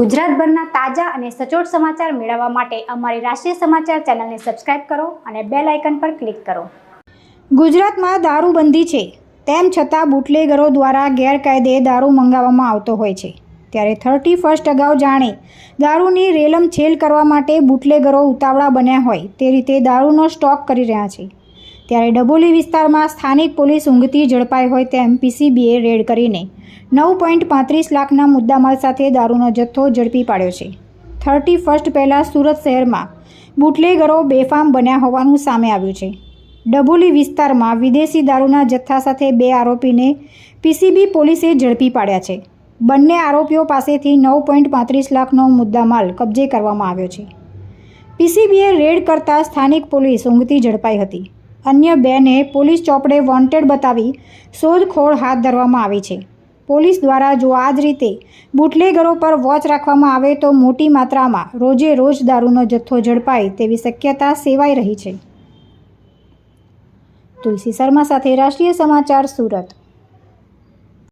ગુજરાતભરના તાજા અને સચોટ સમાચાર મેળવવા માટે અમારી રાષ્ટ્રીય સમાચાર ચેનલને સબસ્ક્રાઇબ કરો અને બેલ આઇકન પર ક્લિક કરો। ગુજરાતમાં દારૂબંધી છે, તેમ છતાં બુટલેગરો દ્વારા ગેરકાયદે દારૂ મંગાવવામાં આવતો હોય છે। ત્યારે 31 અગાઉ જાણે દારૂની રેલમછેલ કરવા માટે બુટલેગરો ઉતાવળા બન્યા હોય તે રીતે દારૂનો સ્ટોક કરી રહ્યા છે। ત્યારે ડભોલી વિસ્તારમાં સ્થાનિક પોલીસ ઊંઘતી ઝડપાઈ હોય તેમ પીસીબીએ રેડ કરીને 9.35 લાખના મુદ્દામાલ સાથે દારૂનો જથ્થો ઝડપી પાડ્યો છે। 31 પહેલાં સુરત શહેરમાં બુટલેગરો બેફામ બન્યા હોવાનું સામે આવ્યું છે। ડભોલી વિસ્તારમાં વિદેશી દારૂના જથ્થા સાથે 2 આરોપીને પીસીબી પોલીસે ઝડપી પાડ્યા છે। બંને આરોપીઓ પાસેથી 9.35 લાખનો મુદ્દામાલ કબજે કરવામાં આવ્યો છે। પીસીબીએ રેડ કરતા સ્થાનિક પોલીસ ઊંઘતી ઝડપાઈ હતી। અન્ય 2ને પોલીસ ચોપડે વોન્ટેડ બતાવી શોધખોળ હાથ ધરવામાં આવી છે। પોલીસ દ્વારા જો આ જ રીતે બુટલેગરો પર વોચ રાખવામાં આવે તો મોટી માત્રામાં રોજે રોજ દારૂનો જથ્થો ઝડપાય તેવી શક્યતા સેવાઈ રહી છે। તુલસી શર્મા સાથે રાષ્ટ્રીય સમાચાર, સુરત।